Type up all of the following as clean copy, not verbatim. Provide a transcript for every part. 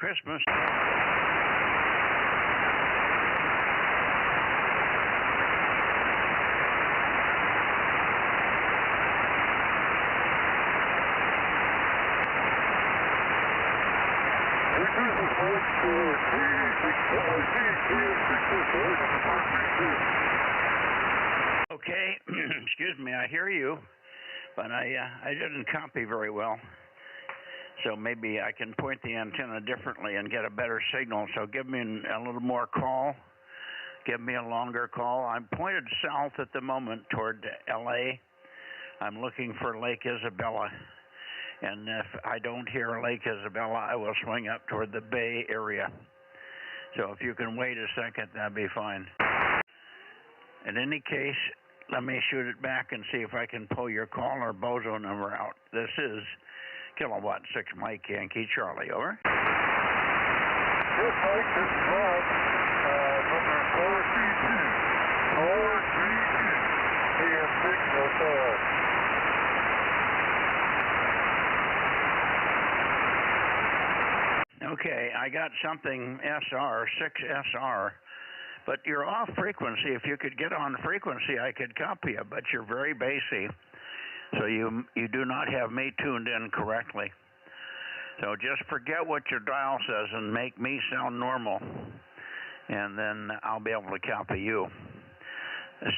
Christmas. Okay, excuse me, I hear you, but I didn't copy very well. So maybe I can point the antenna differently and get a better signal. So give me a little more call. Give me a longer call. I'm pointed south at the moment toward LA. I'm looking for Lake Isabella. And if I don't hear Lake Isabella, I will swing up toward the Bay Area. So if you can wait a second, that'd be fine. In any case, let me shoot it back and see if I can pull your call or Bozo number out. This is Kilowatt 6 Mike Yankee Charlie, over. Yes, Mike, this is Rob, number 432, AM604. Okay, I got something SR, 6SR, but you're off frequency. If you could get on frequency, I could copy you, but you're very bassy. So you do not have me tuned in correctly. So just forget what your dial says and make me sound normal, and then I'll be able to copy you. 6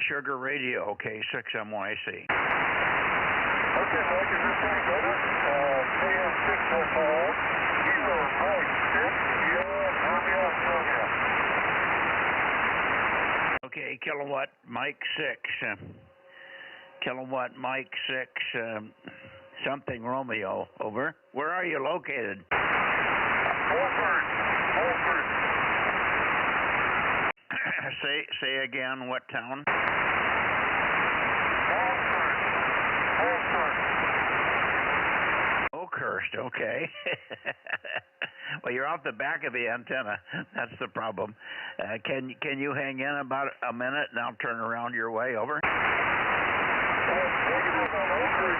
Sugar Radio, K6MYC. Okay, Mike, is this any better? AM604, Kilo Mike 6, Romeo. Okay, Kilowatt Mike 6. Kilowatt Mike 6, something Romeo, over. Where are you located? Holford. Say again, what town? Holford. Oakhurst, okay. Well, you're off the back of the antenna. That's the problem. Can you hang in about a minute and I'll turn around your way, over? Negative on Holford.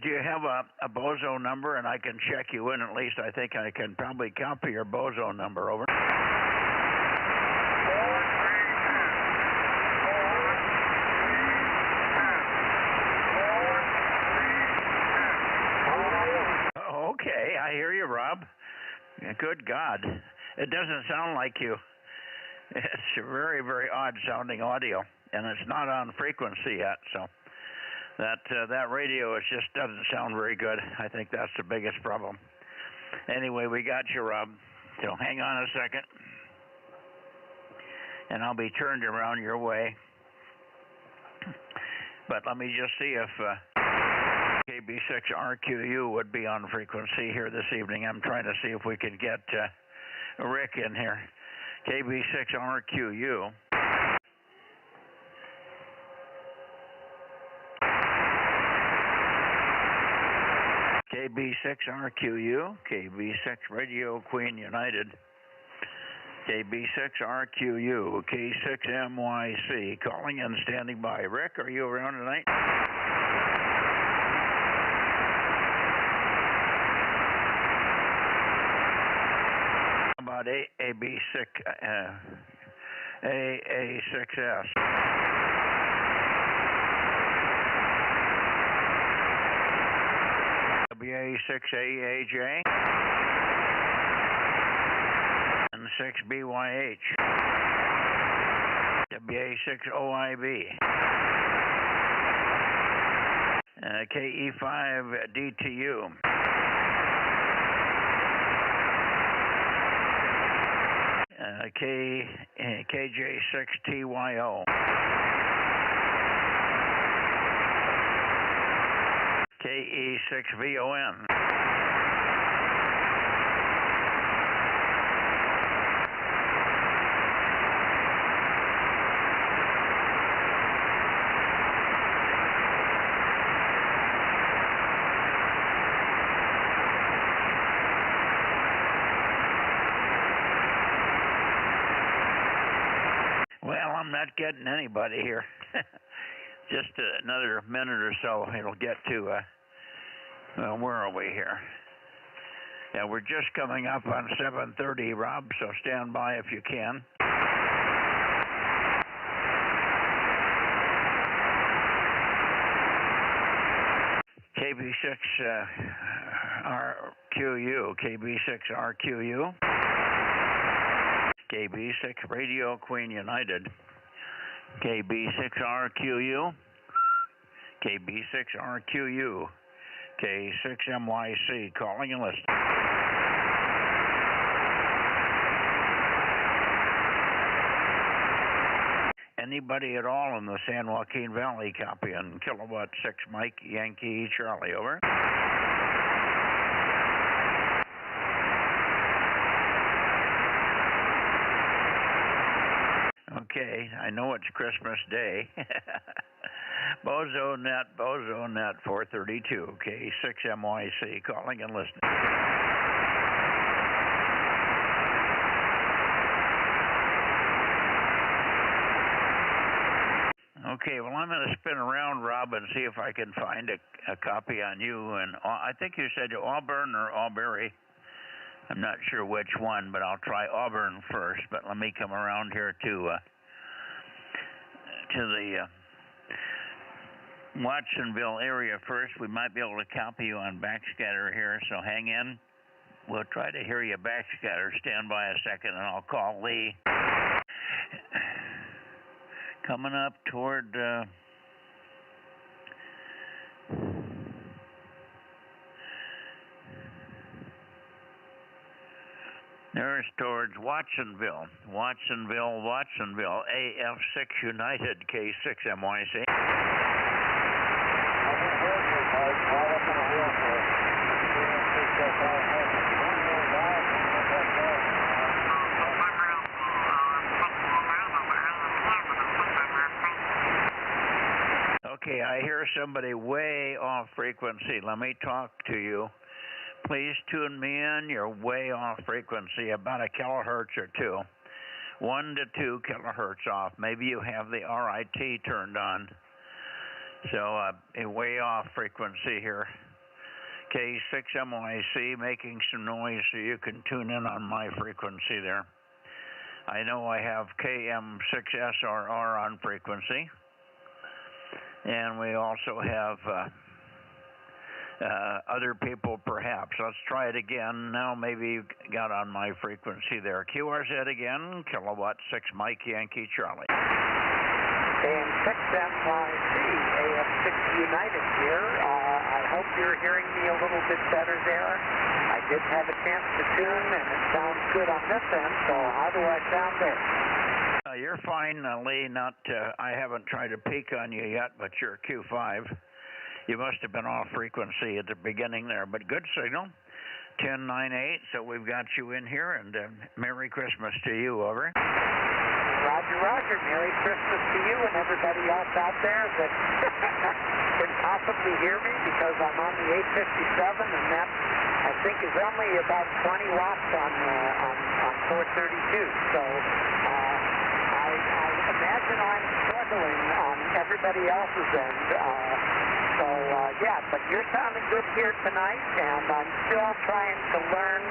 Do you have a Bozo number, and I can check you in? At least I think I can probably copy your Bozo number, over. Oh, okay, I hear you, Rob. Good God. It doesn't sound like you. It's a very, very odd sounding audio, and it's not on frequency yet, so that radio just doesn't sound very good. I think that's the biggest problem. Anyway, we got you, Rob. So hang on a second, and I'll be turned around your way. But let me just see if KB6RQU would be on frequency here this evening. I'm trying to see if we can get Rick in here. KB6RQU. KB6RQU, KB6 Radio Queen United, KB6RQU, K6MYC, calling and standing by. Rick, are you around tonight? About AA6S. WA6AAJ and 6BYH, WA6OIB, KE5DTU, KJ6TYO, KE6VON. Well, I'm not getting anybody here. Just another minute or so, it'll get to, where are we here? Yeah, we're just coming up on 7:30, Rob, so stand by if you can. KB6RQU, KB6RQU, KB6 Radio Queen United, KB6RQU, KB6RQU, K6MYC, calling and listening. Anybody at all in the San Joaquin Valley copy on kilowatt 6 Mike Yankee Charlie, over. Okay, I know it's Christmas Day. Bozo Net 432, K6MYC, calling and listening. Okay, well, I'm going to spin around, Rob, and see if I can find a copy on you. And I think you said Auburn or Auberry. I'm not sure which one, but I'll try Auburn first. But let me come around here to the Watsonville area first. We might be able to copy you on backscatter here, so hang in. We'll try to hear you backscatter. Stand by a second, and I'll call Lee. Coming up toward there's towards Watsonville, AF6 United, K6MYC. Okay, I hear somebody way off frequency. Let me talk to you. Please tune me in. You're way off frequency, about a kilohertz or two. 1 to 2 kilohertz off. Maybe you have the RIT turned on. So, way off frequency here. K6MYC making some noise so you can tune in on my frequency there. I know I have KM6SRR on frequency. And we also have other people, perhaps. Let's try it again. Now maybe you got on my frequency there. QRZ again, kilowatt 6 Mike Yankee Charlie. KM6MYC, AF6 United here. I hope you're hearing me a little bit better there. I did have a chance to tune, and it sounds good on this end, so how do I sound there? You're fine, Lee. I haven't tried to peek on you yet, but you're Q5. You must have been off frequency at the beginning there, but good signal. 1098, so we've got you in here, and Merry Christmas to you, over. Roger, Roger. Merry Christmas to you and everybody else out there that can possibly hear me, because I'm on the 857, and that, I think, is only about 20 watts on 432. So I imagine I'm struggling on everybody else's end. But you're sounding good here tonight, and I'm still trying to learn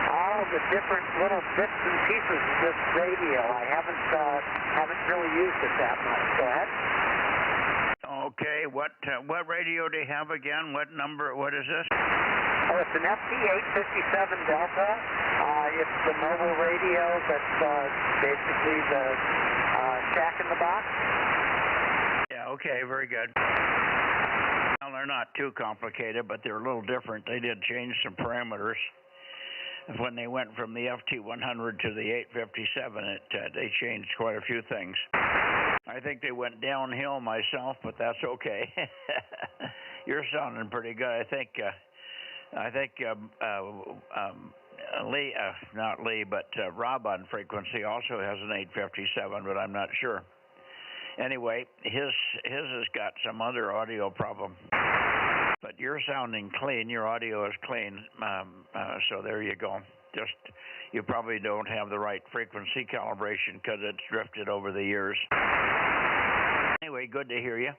all the different little bits and pieces of this radio. I haven't really used it that much. Go ahead. Okay, what radio do you have again? What number? What is this? Oh, it's an FT857 Delta. It's the mobile radio that's basically the shack in the box. Yeah, okay, very good. Well, they're not too complicated, but they're a little different. They did change some parameters. When they went from the FT100 to the 857, they changed quite a few things. I think they went downhill myself, but that's okay. You're sounding pretty good. I think Lee, not Lee, but Rob on frequency also has an 857, but I'm not sure. Anyway, his has got some other audio problem. But you're sounding clean. Your audio is clean. So there you go. Just you probably don't have the right frequency calibration because it's drifted over the years. Anyway, good to hear you.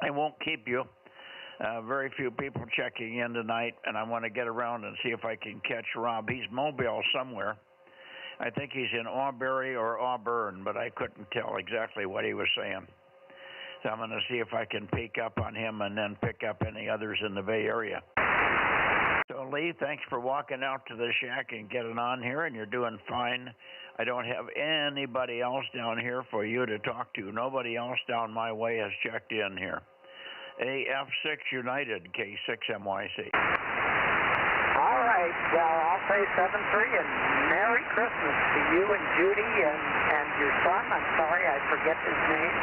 I won't keep you. Very few people checking in tonight, and I want to get around and see if I can catch Rob. He's mobile somewhere. I think he's in Auberry or Auburn, but I couldn't tell exactly what he was saying. So I'm going to see if I can peek up on him and then pick up any others in the Bay Area. So, Lee, thanks for walking out to the shack and getting on here, and you're doing fine. I don't have anybody else down here for you to talk to. Nobody else down my way has checked in here. AF6 United, K6MYC. All right, well, I'll say 7-3 and Merry Christmas to you and Judy and your son. I'm sorry, I forget his name,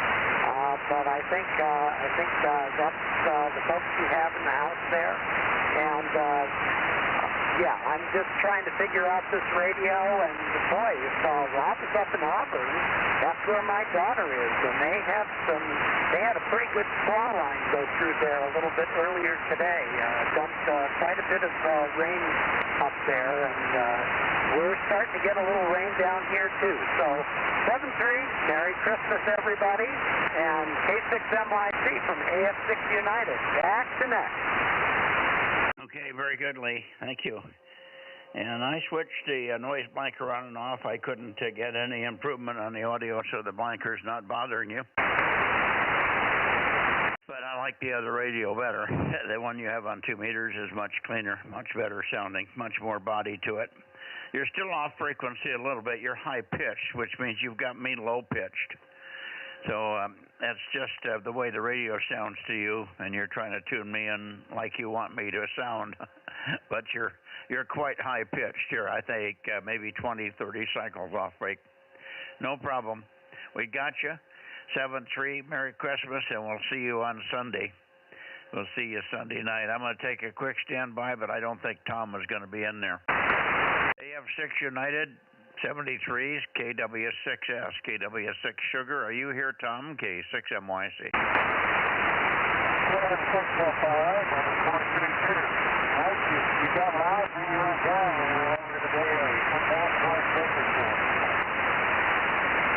but I think that's the folks you have in the house there. And yeah, I'm just trying to figure out this radio, and boy, if Rob is up in Auburn, that's where my daughter is, and they had a pretty good squall line go through there a little bit earlier today. Dumped quite a bit of rain up there, and we're starting to get a little rain down here too. So 7-3, Merry Christmas everybody, and K6MYC from AF6 United. Back to next. Okay, very good, Lee. Thank you. And I switched the noise blanker on and off. I couldn't get any improvement on the audio, so the blanker's not bothering you. But I like the other radio better. The one you have on 2 meters is much cleaner, much better sounding, much more body to it. You're still off frequency a little bit. You're high pitched, which means you've got me low pitched. So that's just the way the radio sounds to you, and you're trying to tune me in like you want me to sound. But you're quite high pitched here. I think maybe 20, 30 cycles off break. No problem. We got you. 7-3. Merry Christmas, and we'll see you on Sunday. We'll see you Sunday night. I'm going to take a quick standby, but I don't think Tom is going to be in there. AF6 United. 73s, KW6S, KW6 Sugar. Are you here, Tom? K6MYC.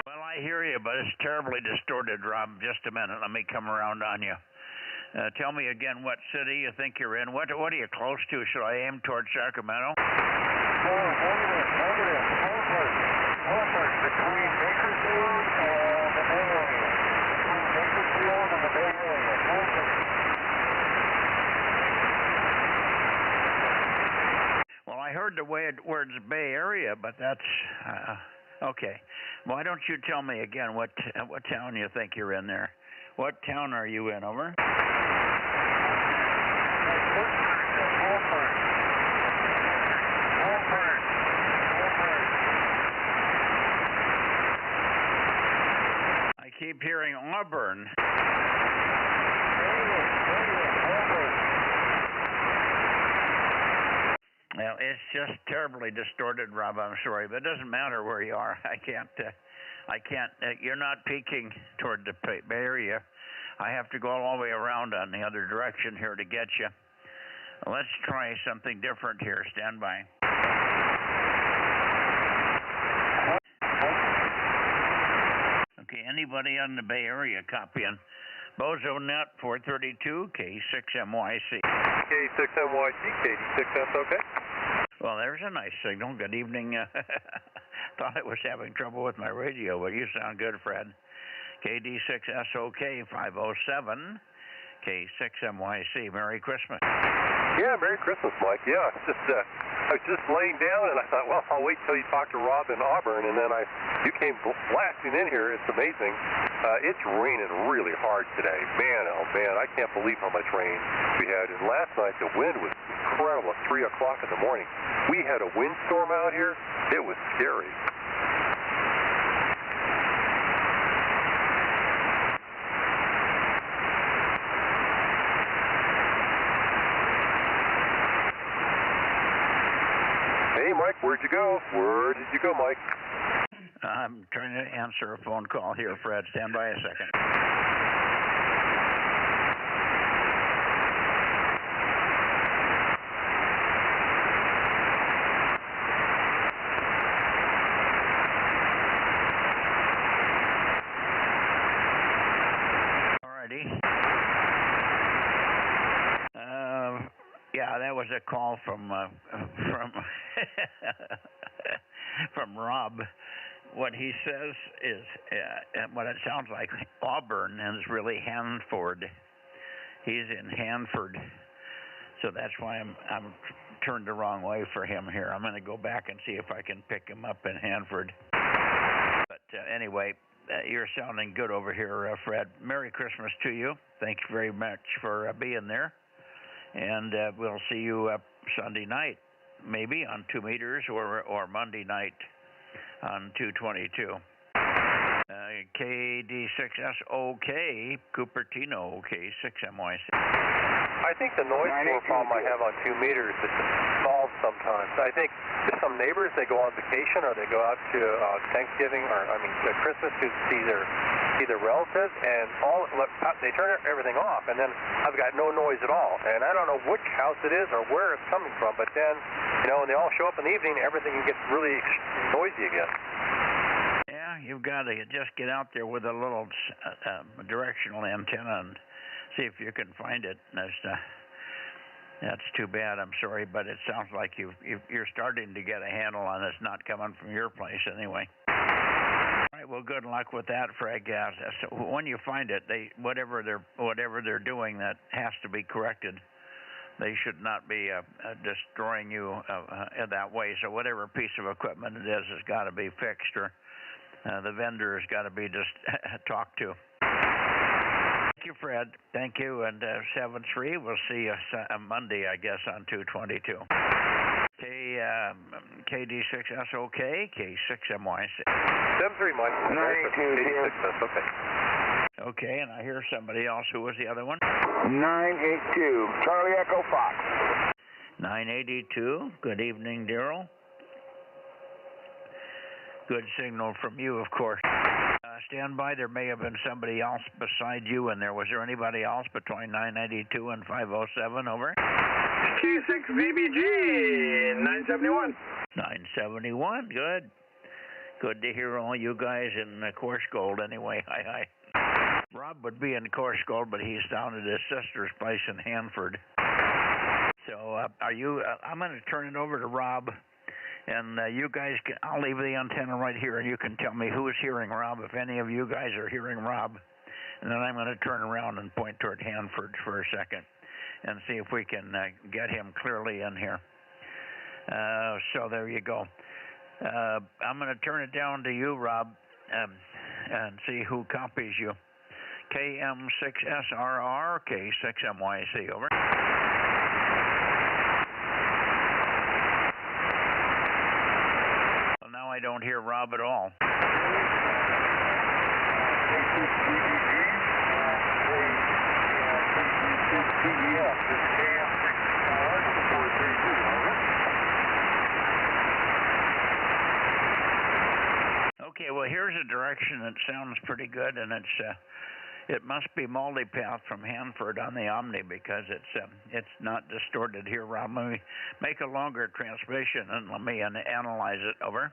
Well, I hear you, but it's terribly distorted, Rob. Just a minute. Let me come around on you. Tell me again what city you think you're in. What are you close to? Should I aim towards Sacramento? Between Bakersfield and the Bay Area. Bakersfield and the Bay Area. Well, I heard the words Bay Area, but that's okay. Why don't you tell me again what town you think you're in there? What town are you in? Over. Keep hearing Auburn. Well, it's just terribly distorted, Rob. I'm sorry, but it doesn't matter where you are. I can't. You're not peaking toward the Bay Area. I have to go all the way around on the other direction here to get you. Let's try something different here. Stand by. Okay, anybody on the Bay Area copying? Bozo Net 432, K6MYC. K6MYC, KD6S, okay? Well, there's a nice signal. Good evening. Thought I was having trouble with my radio, but you sound good, Fred. KD6SOK 507, K6MYC. Merry Christmas. Yeah, Merry Christmas, Mike. Yeah, I was just laying down, and I thought, well, I'll wait till you talk to Rob in Auburn, and then you came blasting in here. It's amazing. It's raining really hard today. Man, oh man, I can't believe how much rain we had. And last night, the wind was incredible at 3 o'clock in the morning. We had a windstorm out here. It was scary. Hey, Mike, where'd you go? Where did you go, Mike? I'm trying to answer a phone call here, Fred. Stand by a second. Yeah, that was a call from from Rob. What he says is what it sounds like Auburn, and it's really Hanford. He's in Hanford, so that's why I'm turned the wrong way for him here. I'm going to go back and see if I can pick him up in Hanford. But anyway, you're sounding good over here, Fred. Merry Christmas to you. Thank you very much for being there. And we'll see you Sunday night, maybe on 2 meters, or Monday night on 222. KD6SOK, Cupertino, K6MYC. I think the noise floor problem I have on 2 meters is solved sometimes. I think there's some neighbors, they go on vacation or they go out to Thanksgiving or, Christmas to see their relatives, and they turn everything off, and then I've got no noise at all. And I don't know which house it is or where it's coming from, but then, when they all show up in the evening, everything gets really noisy again. Yeah, you've got to just get out there with a little directional antenna and see if you can find it. That's too bad. I'm sorry, but it sounds like you're starting to get a handle on it. It's not coming from your place anyway. All right. Well, good luck with that, Fred. So when you find it, whatever they're doing that has to be corrected. They should not be destroying you that way. So whatever piece of equipment it is has got to be fixed, or the vendor has got to be just talked to. Thank you, Fred. Thank you. And 7-3, we'll see you Monday, I guess, on 222. KD6SOK, K6MYC. 7-3, Mike. 982, okay. Okay, and I hear somebody else. Who was the other one? 982, Charlie Echo Fox. 982. Good evening, Daryl. Good signal from you, of course. Stand by. There may have been somebody else beside you in there. Was there anybody else between 992 and 507? Over. Q6VBG, 971. 971. Good. Good to hear all you guys in Coarse Gold anyway. Hi. Rob would be in Coarse Gold, but he's down at his sister's place in Hanford. So are you? I'm going to turn it over to Rob. And you guys, I'll leave the antenna right here, and you can tell me who's hearing Rob, if any of you guys are hearing Rob. And then I'm going to turn around and point toward Hanford for a second and see if we can get him clearly in here. So there you go. I'm going to turn it down to you, Rob, and see who copies you. KM6SRR, K6MYC, over. Now I don't hear Rob at all. Okay, well, here's a direction that sounds pretty good, and it must be multipath from Hanford on the Omni, because it's not distorted here, Rob. Let me make a longer transmission and let me analyze it. Over.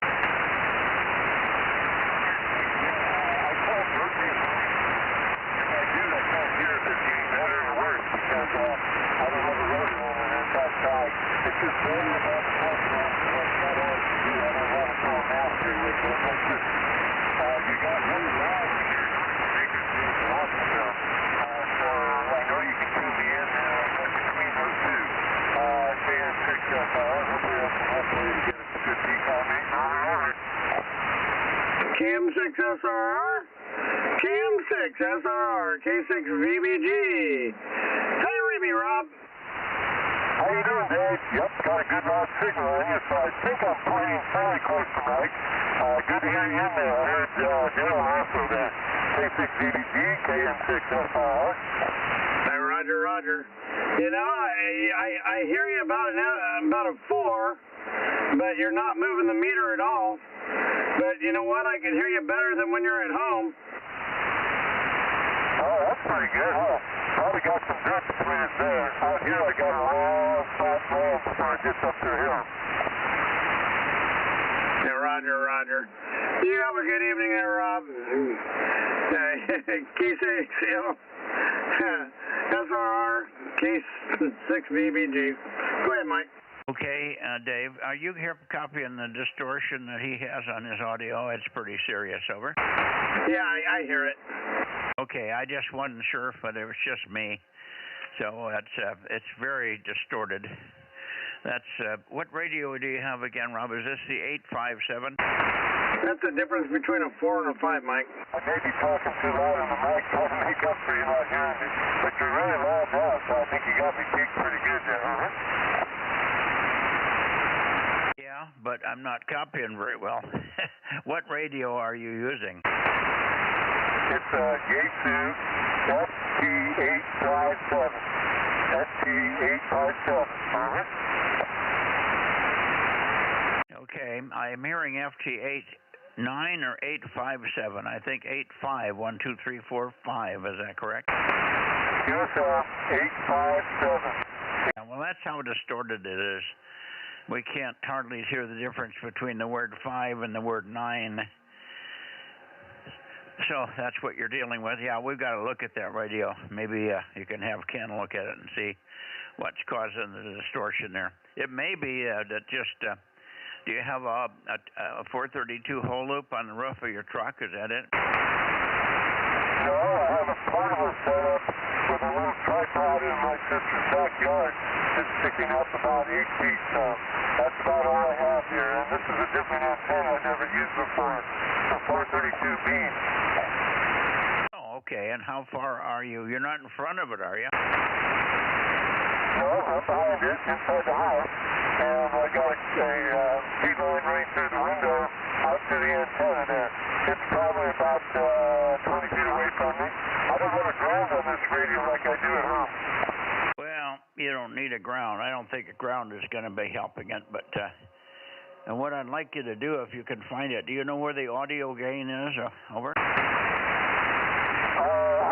Cam6SRR, Cam6SRR, K6VBG. How you read me, Rob? How you doing, Dave? Yep, got a good loud signal on you, so I think I'm fairly close to Mike. Good to hear you in there. I heard Daryl also there. K6VBG, KM6SRR. Hey, Roger. You know, I hear you about a 4, but you're not moving the meter at all. But you know what? I can hear you better than when you're at home. Oh, that's pretty good. Oh, probably got some dirt between us there. Out here, I got a long, flat road before it gets up to the hill. Yeah, Roger. You have a good evening there, Rob. Key 6, SRR, case 6VBG. Go ahead, Mike. Okay, Dave, are you here copying the distortion that he has on his audio? It's pretty serious, over. Yeah, I hear it. Okay, I just wasn't sure if it was just me. So it's very distorted. That's what radio do you have again, Rob? Is this the 857? That's the difference between a 4 and a 5, Mike. I may be talking too loud on the mic, trying to make up for you not hearing me. But you're really loud now, so I think you got me peaked pretty good there, huh? Yeah, but I'm not copying very well. What radio are you using? It's Yaesu ST857. ST857. Okay, I'm hearing FT89 or 857. I think 85, 1, 2, 3, 4, 5. Is that correct? Yes, 857. Yeah, well, that's how distorted it is. We can't hardly hear the difference between the word 5 and the word 9. So that's what you're dealing with. Yeah, we've got to look at that radio. Maybe you can have Ken look at it and see what's causing the distortion there. It may be that just, do you have a 432 hole loop on the roof of your truck? Is that it? No, I have a portable setup with a little tripod in my sister's backyard. It's sticking up about 8 feet. That's about all I have here. And this is a different antenna I've never used before. A 432 beam. Oh, okay. And how far are you? You're not in front of it, are you? No, I'm behind it, inside the house. And I got a feed line right through the window out to the antenna there. It's probably about 20 feet away from me. I don't have a ground on this radio like I do at home. Well, you don't need a ground. I don't think a ground is going to be helping it. But and what I'd like you to do, if you can find it, do you know where the audio gain is? Over.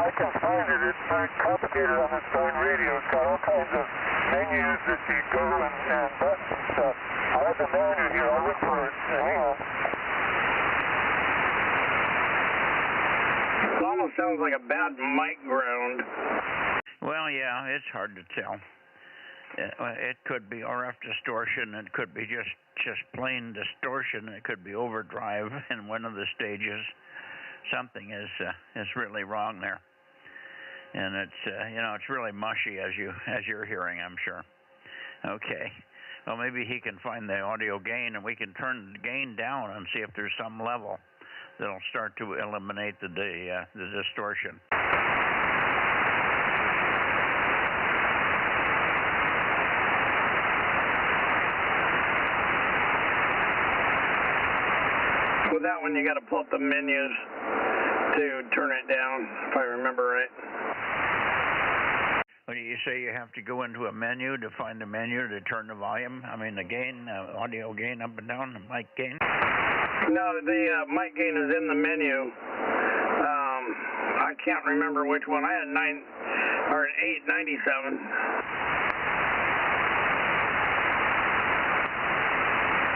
I can find it. It's very complicated on this darn radio. It's got all kinds of menus that you go and buttons and stuff. I have the menu here. I'll look for it. Hang on. It almost sounds like a bad mic ground. Well, yeah, it's hard to tell. It could be RF distortion. It could be just plain distortion. It could be overdrive in one of the stages. Something is really wrong there, and it's it's really mushy as you're hearing, I'm sure. Okay, well maybe he can find the audio gain, and we can turn the gain down and see if there's some level that'll start to eliminate the distortion. With that one, you got to pull up the menus to turn it down, if I remember right. What do you say? You have to go into a menu to find the menu to turn the volume? I mean, the gain, audio gain up and down, the mic gain? No, the mic gain is in the menu. I can't remember which one. I had an 897.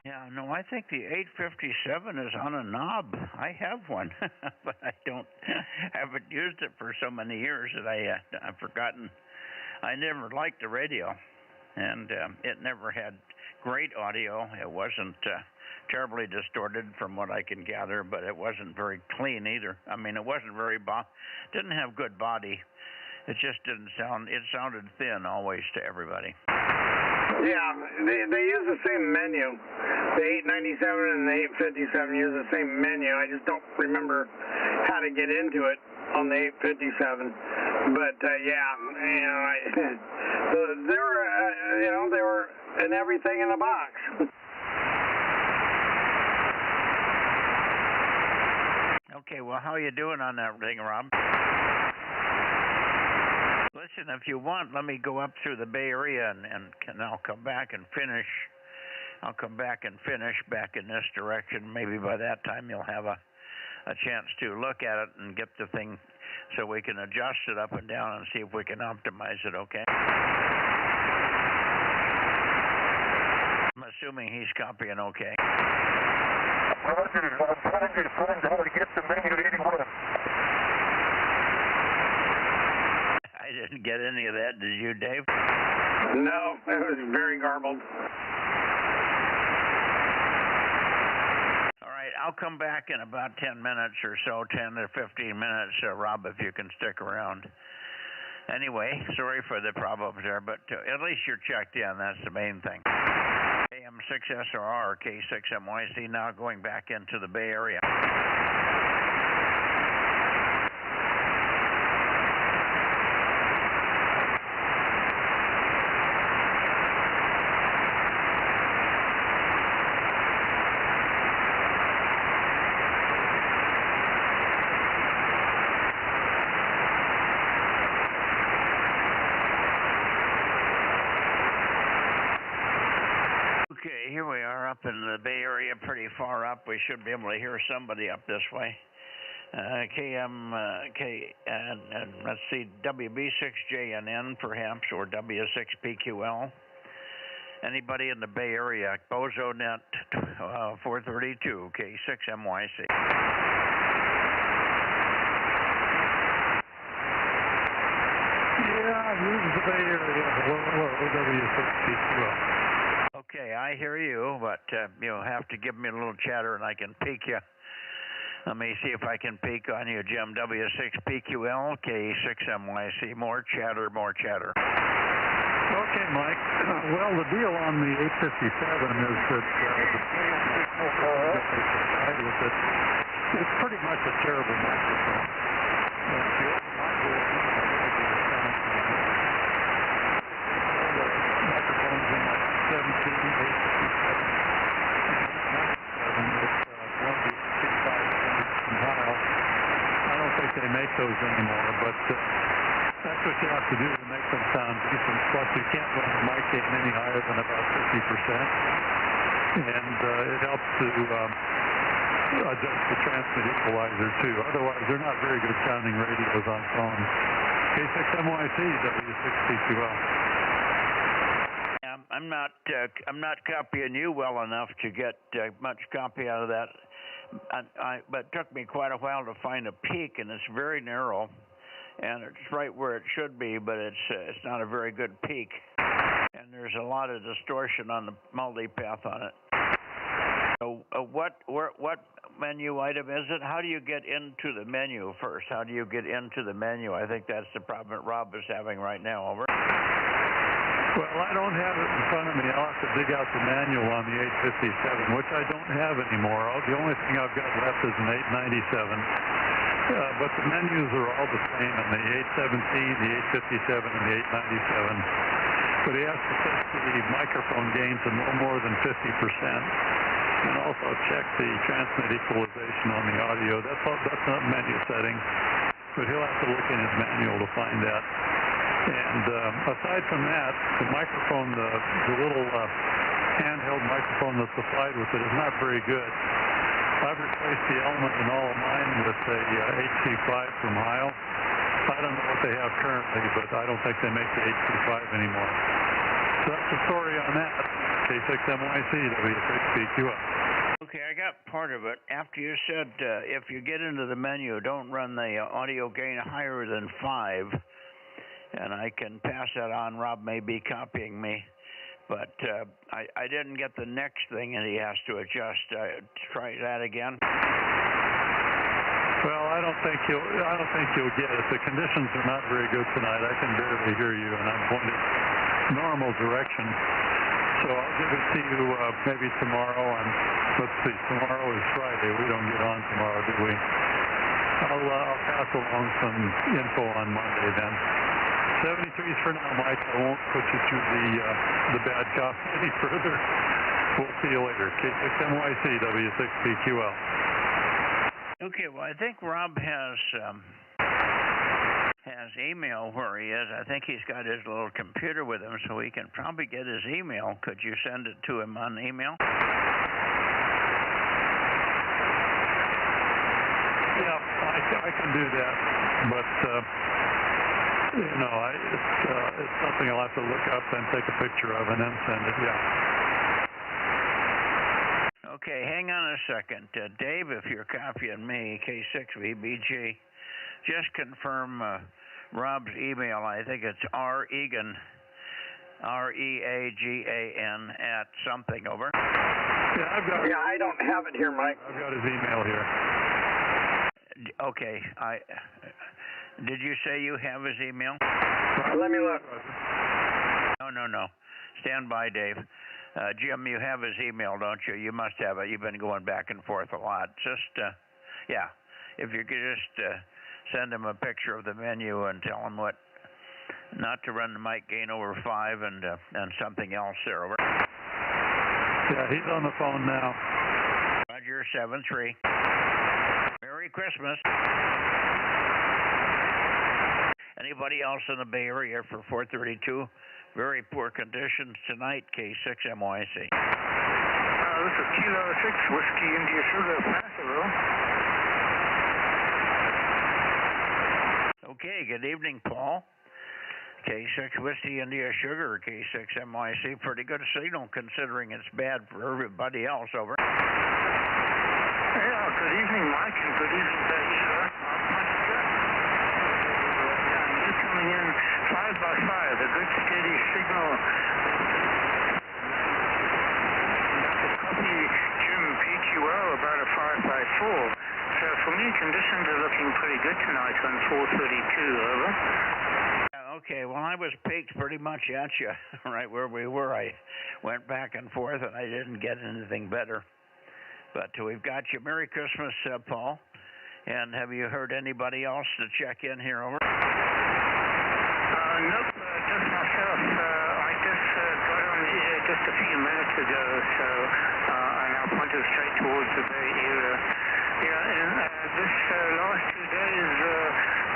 Yeah, no, I think the 857 is on a knob. I have one, but I haven't used it for so many years that I've forgotten. I never liked the radio, and it never had great audio. It wasn't terribly distorted from what I can gather, but it wasn't very clean either. I mean, it wasn't didn't have good body. It just didn't sound, it sounded thin always to everybody. Yeah, they use the same menu. The 897 and the 857 use the same menu. I just don't remember how to get into it on the 857. But yeah, they were in everything in the box. Okay, well, how are you doing on that thing, Rob? Listen, if you want, let me go up through the Bay Area and I'll come back and finish. I'll come back and finish back in this direction. Maybe by that time you'll have a chance to look at it and get the thing so we can adjust it up and down and see if we can optimize it, okay? I'm assuming he's copying okay. Roger, I'm trying to find how to get the menu to 81. I didn't get any of that, did you, Dave? No, it was very garbled. All right, I'll come back in about 10 minutes or so, 10 to 15 minutes, Rob, if you can stick around. Anyway, sorry for the problems there, but at least you're checked in. That's the main thing. AM6SRR, K6MYC, now going back into the Bay Area. Okay, here we are up in the Bay Area, pretty far up. We should be able to hear somebody up this way. Let's see, WB6JNN perhaps, or W6PQL. Anybody in the Bay Area, Bozo Net 432, K6MYC. Yeah, this is the Bay Area. Hello, W6PQL. Okay, I hear you, but you'll have to give me a little chatter and I can peek you. Let me see if I can peek on you, Jim. W6PQL, K6MYC. More chatter, more chatter. Okay, Mike. Well, the deal on the 857 is that it's pretty much a terrible microphone. They make those anymore, but that's what you have to do to make them sound decent. Plus, you can't run the mic gain any higher than about 50%, and it helps to adjust the transmit equalizer too. Otherwise, they're not very good sounding radios on phones. K6MYC, W6PQL. I'm not copying you well enough to get much copy out of that. But it took me quite a while to find a peak, and it's very narrow, and it's right where it should be, but it's not a very good peak, and there's a lot of distortion on the multipath on it. So what menu item is it? How do you get into the menu first? How do you get into the menu? I think that's the problem that Rob is having right now. Over. Well, I don't have it in front of me. I'll have to dig out the manual on the 857, which I don't have anymore. The only thing I've got left is an 897. But the menus are all the same on the 817, the 857, and the 897. But he has to set the microphone gain to no more than 50%. And also check the transmit equalization on the audio. That's not menu setting. But he'll have to look in his manual to find that. And aside from that, the microphone, the little handheld microphone that's supplied with it is not very good. I've replaced the element in all of mine with a HC5 from Heil. I don't know what they have currently, but I don't think they make the HC5 anymore. So that's the story on that. K6MYC, W6PQL. Okay, I got part of it. After you said if you get into the menu, don't run the audio gain higher than 5. And I can pass that on. Rob may be copying me, but I didn't get the next thing, and he has to adjust. Try that again. Well, I don't think you'll get it. The conditions are not very good tonight. I can barely hear you, and I'm pointed normal direction. So I'll give it to you maybe tomorrow. And let's see, tomorrow is Friday. We don't get on tomorrow, do we? I'll pass along some info on Monday then. 73s for now, Mike. I won't put you through the bad cop any further. We'll see you later. K6MYC, W6PQL. Okay, well, I think Rob has email where he is. I think he's got his little computer with him, so he can probably get his email. Could you send it to him on email? Yeah, I can do that, but it's something I'll have to look up and take a picture of and then send it. Yeah. Okay, hang on a second, Dave. If you're copying me, K6VBG, just confirm Rob's email. I think it's reagan, REAGAN at something, over. Yeah, I've got. Yeah, I don't have it here, Mike. I've got his email here. Okay, did you say you have his email? Let me look. No. Stand by, Dave. Jim, you have his email, don't you? You must have it. You've been going back and forth a lot. Just, yeah, if you could just send him a picture of the menu and tell him not to run the mic gain over 5 and something else there, over. Yeah, he's on the phone now. Roger, 7-3. Merry Christmas. Anybody else in the Bay Area for 432? Very poor conditions tonight, K6MYC. This is Kilo 6, Whiskey India Sugar, Placerville. Okay, good evening, Paul. K6 Whiskey India Sugar, K6MYC. Pretty good signal considering it's bad for everybody else, over. Yeah, good evening, Mike, and good evening, Betty, sir. I'm just coming in 5 by 5, a good steady signal. That's a copy Jim PQO about a 5 by 4. So for me, conditions are looking pretty good tonight on 432, over. Okay, well, I was peaked pretty much at you, right where we were. I went back and forth, and I didn't get anything better. But we've got you. Merry Christmas, Paul. And have you heard anybody else to check in here, over? Nope, just myself. I just got on here just a few minutes ago, so and I pointed straight towards the Bay Area. Yeah, and this last 2 days,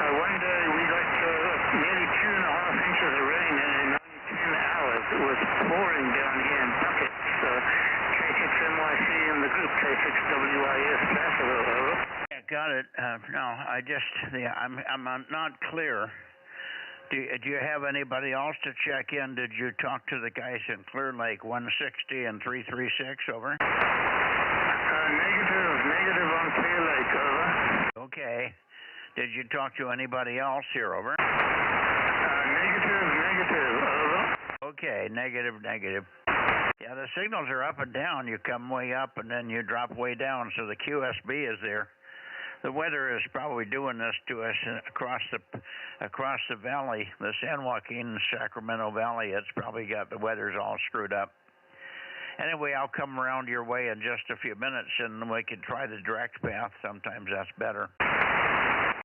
one day we got nearly 2.5 inches of rain in only 10 hours. It was pouring down here in buckets. K6MYC in the group, K6WIS, Placerville, over. Yeah, got it. No, I'm not clear. Do you have anybody else to check in? Did you talk to the guys in Clear Lake, 160 and 336, over? Negative on Clear Lake, over. Okay. Did you talk to anybody else here, over? Negative, over. Okay, negative. Yeah, the signals are up and down. You come way up and then you drop way down, so the QSB is there. The weather is probably doing this to us across the valley, the San Joaquin, Sacramento Valley. It's probably got the weather's all screwed up. Anyway, I'll come around your way in just a few minutes, and we can try the direct path. Sometimes that's better.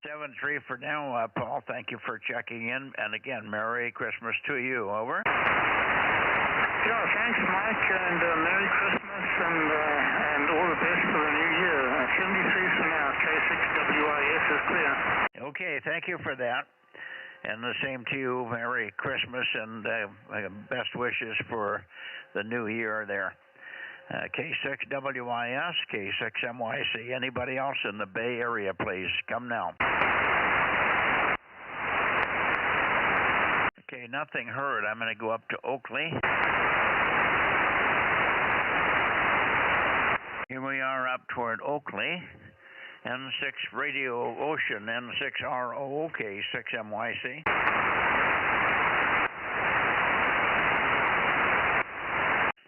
7-3 for now, Paul. Thank you for checking in. And again, Merry Christmas to you. Over. Yeah, thanks, Mike, and Merry Christmas and all the best for the new year. 73 for now. K6WIS is clear. Okay, thank you for that. And the same to you. Merry Christmas and best wishes for the new year there. K6WIS, K6MYC. Anybody else in the Bay Area, please? Come now. Okay, nothing heard. I'm going to go up to Oakley. Here we are up toward Oakley. N6 Radio Ocean, N6RO, K6MYC.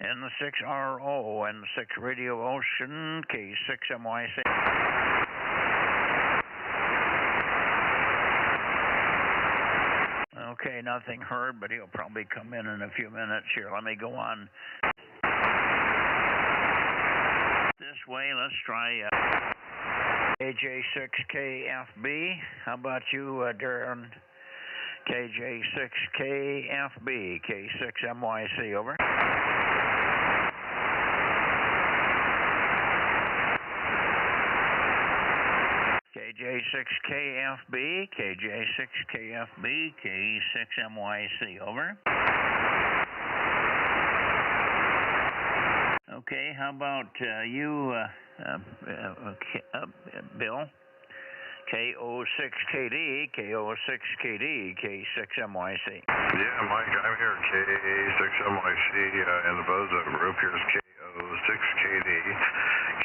N6RO, N6 Radio Ocean, K6MYC. Okay, nothing heard, but he'll probably come in a few minutes here. Let me go on this way. Let's try KJ6KFB. How about you, Darren? KJ6KFB, K6MYC, over. KJ6KFB, KJ6KFB, K6MYC, over. Okay, how about you, Bill? KO6KD, KO6KD, K6MYC. Yeah, Mike, I'm here, K6MYC in the Bozo group. Here's KO6KD,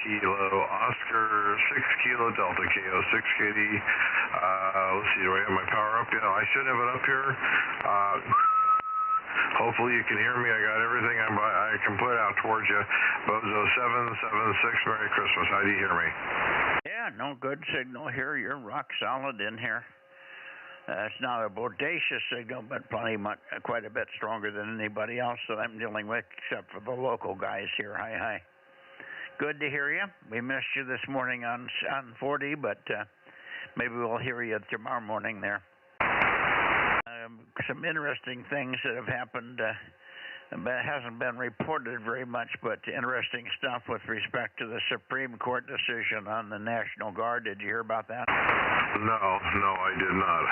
Kilo Oscar, 6 Kilo Delta KO 6KD. Let's see, do I have my power up? Yeah, I should have it up here. Hopefully you can hear me. I got everything. I can put out towards you. Bozo 776, Merry Christmas. How do you hear me? Yeah, no good signal here. You're rock solid in here. It's not a bodacious signal, but quite a bit stronger than anybody else that I'm dealing with, except for the local guys here. Hi. Good to hear you. We missed you this morning on 40, but maybe we'll hear you tomorrow morning there. Some interesting things that have happened. It hasn't been reported very much, but interesting stuff with respect to the Supreme Court decision on the National Guard. Did you hear about that? No, I did not.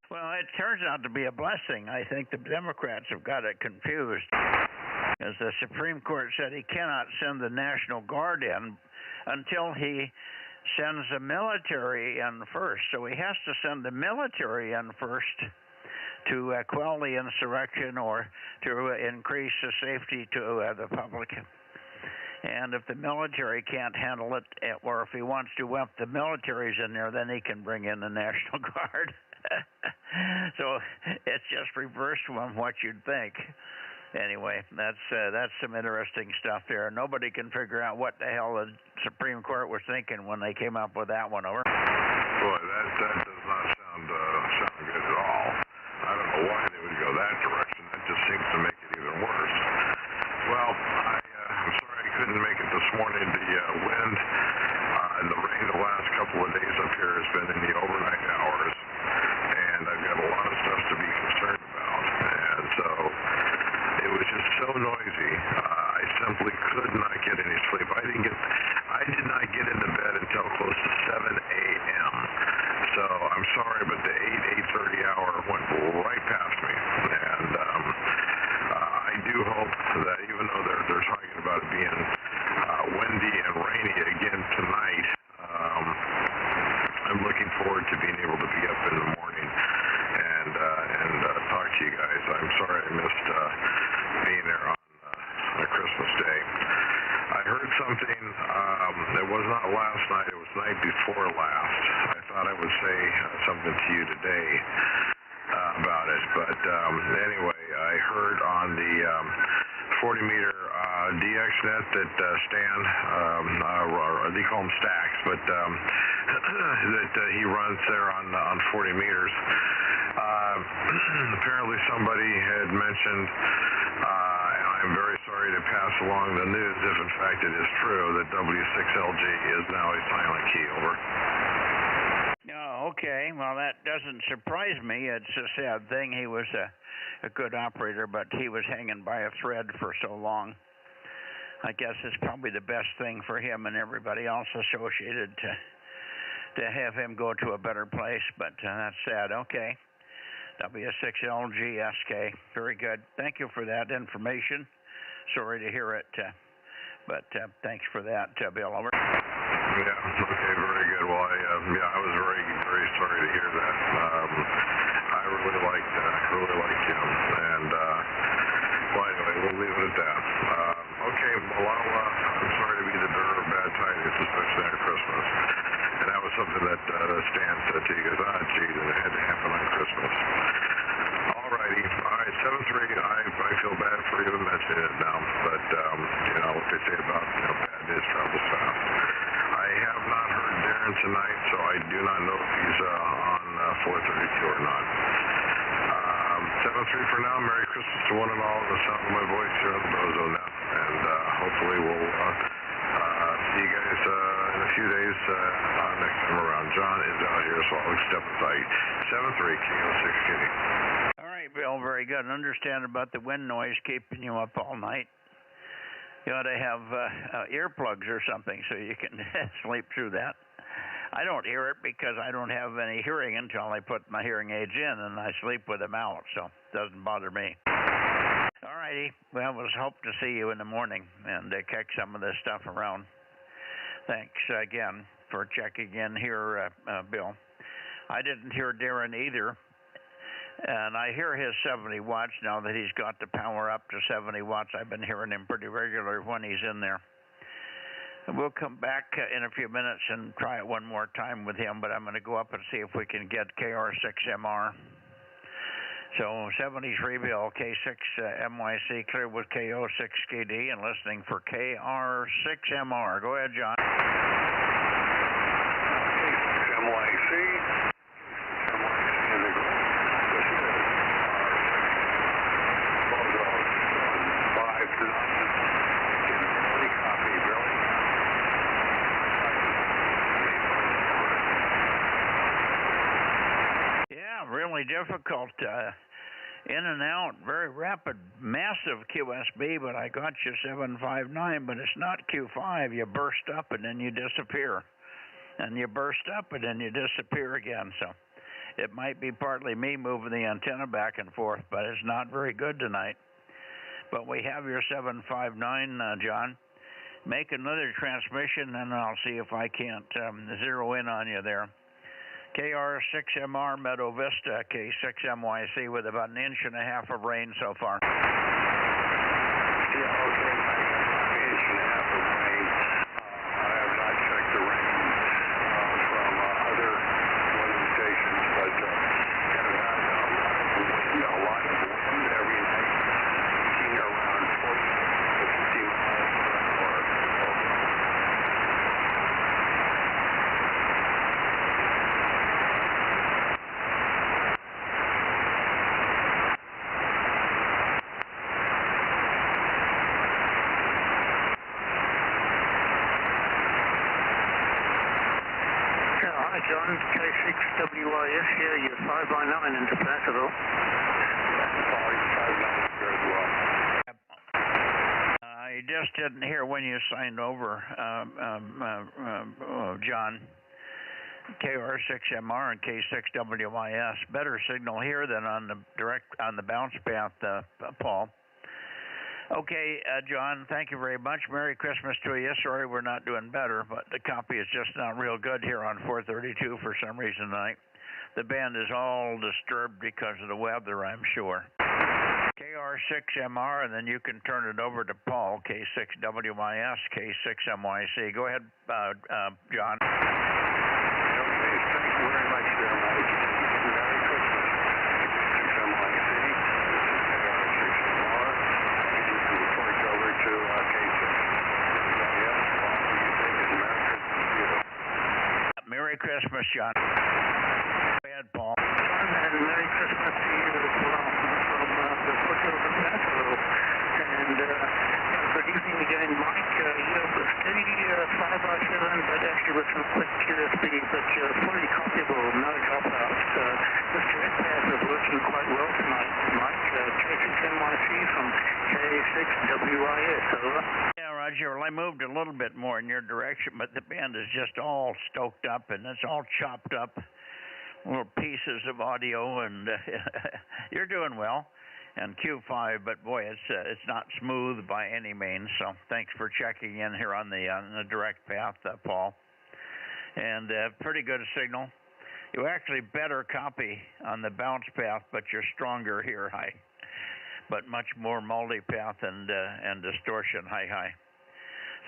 Well, it turns out to be a blessing. I think the Democrats have got it confused. As the Supreme Court said, he cannot send the National Guard in until he sends the military in first. So he has to send the military in first to quell the insurrection or to increase the safety to the public. And if the military can't handle it, or if he wants to whip the militaries in there, then he can bring in the National Guard. So it's just reverse from what you'd think. Anyway, that's some interesting stuff there. Nobody can figure out what the hell the Supreme Court was thinking when they came up with that one. Over. Boy, that does not sound good at all. I don't know why they would go that direction. That just seems to make it even worse. Well, I'm sorry I couldn't make it this morning. The wind and the rain the last couple of days up here has been in the overnight hours, and I've got a lot of stuff to be concerned about. And so it was just so noisy. I simply could not get any sleep. I did not get into bed until close to 7 a.m. So I'm sorry, but the 8:30 hour went right past me. And I do hope that even though they're talking about it being windy and rainy again tonight, I'm looking forward to being able to be up in the morning and talk to you guys. I'm sorry I missed being there on Christmas Day. I heard something, it was not last night, it was the night before last. I thought I would say something to you today about it, but anyway, I heard on the 40-meter DX net that Stan, they call them stacks, but that he runs there on 40 meters. Apparently somebody had mentioned, I'm very sorry to pass along the news, if in fact it is true, that W6LG is now a silent key. Over. Oh, okay. Well, that doesn't surprise me. It's a sad thing. He was a good operator, but he was hanging by a thread for so long. I guess it's probably the best thing for him and everybody else associated to have him go to a better place, but that's sad. Okay. W6LG SK. Very good. Thank you for that information. Sorry to hear it, but thanks for that, Bill. Over. Yeah, okay, very good. Well, I was very, very sorry to hear that. I really liked him, and well, anyway, we'll leave it at that. Okay, well, I'm sorry to be the bearer of bad tidings, especially at Christmas. And that was something that Stan said to you, because, geez, and it had to happen on Christmas. All righty. All right, 7-3, I feel bad for even mentioning it now, but, what they say about, bad news travels fast. I have not heard Darren tonight, so I do not know if he's on 432 or not. 7-3 for now. Merry Christmas to one and all. The sound of my voice here on the Bozo Net, and hopefully we'll see you guys in a few days next time around. John is out here, so I'll step aside. 7-3, KO 6KD. All right, Bill, very good. Understand about the wind noise keeping you up all night. You ought to have earplugs or something so you can sleep through that. I don't hear it because I don't have any hearing until I put my hearing aids in, and I sleep with them out, so it doesn't bother me. All righty. Well, we'll hope to see you in the morning and kick some of this stuff around. Thanks again for checking in here, Bill. I didn't hear Darren either, and I hear his 70 watts now that he's got the power up to 70 watts. I've been hearing him pretty regular when he's in there. We'll come back in a few minutes and try it one more time with him, but I'm going to go up and see if we can get KR6MR. So 73 Bill, K6MYC, clear with KO6KD, and listening for KR6MR. Go ahead, John. K6MYC. In the ground. This is Bozo 5 to 9. Can barely copy, barely. Yeah, really difficult. In and out, very rapid, massive QSB, but I got you 759, but it's not Q5. You burst up and then you disappear. And you burst up and then you disappear again. So it might be partly me moving the antenna back and forth, but it's not very good tonight. But we have your 759, John. Make another transmission and I'll see if I can't zero in on you there. KR6MR Meadow Vista, K6MYC with about 1.5 inches of rain so far. Yeah, okay, about 1.5 inches of rain. I have not checked the rain from other weather stations, but have had a lot of wind every night, peaking around 40 to 50 miles per hour. John, K6WIS here, you're 5x9 into Placerville. I just didn't hear when you signed over, John. KR6MR and K6WIS. Better signal here than on the bounce path, Paul. Okay, John, thank you very much. Merry Christmas to you. Sorry we're not doing better, but the copy is just not real good here on 432 for some reason tonight. The band is all disturbed because of the weather, I'm sure. KR6MR, and then you can turn it over to Paul, K6WIS, K6MYC. Go ahead, John. Okay, thank you very much there, Mike. Merry Christmas. K6MYC, KR6MR. Over to K6. Merry Christmas, John. Go ahead, Paul. And Merry Christmas to you as well from the foothills of Placerville. And good evening again, Mike. You have a steady 5x7, but actually with some quick QSB, but fully copyable, no dropouts. This direct path is working quite well tonight, Mike. K6NYC from K6WIS, over. Yeah, Roger. Well, I moved a little bit more in your direction, but the band is just all stoked up and it's all chopped up, little pieces of audio, and you're doing well. And Q5, but boy, it's not smooth by any means. So thanks for checking in here on the direct path, Paul. And pretty good signal. You actually better copy on the bounce path, but you're stronger here, high. But much more multipath and distortion, high.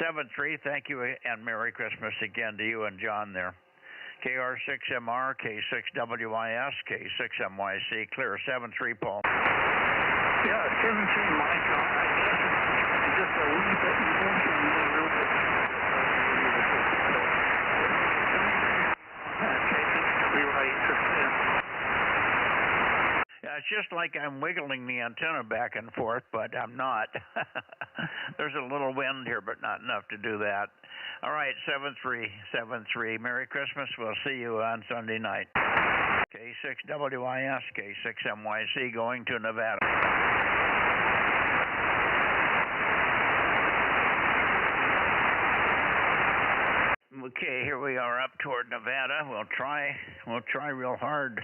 7-3, thank you, and Merry Christmas again to you and John there. KR6MR, K6WIS, K6MYC, clear. 7-3, Paul. Yeah, 7-3, Mike. I guess it's just a wee bit more from a little bit. Yeah, it's just like I'm wiggling the antenna back and forth, but I'm not. There's a little wind here, but not enough to do that. All right, 7-3. Merry Christmas. We'll see you on Sunday night. K6WIS, K6MYC going to Nevada. Okay, here we are up toward Nevada. We'll try real hard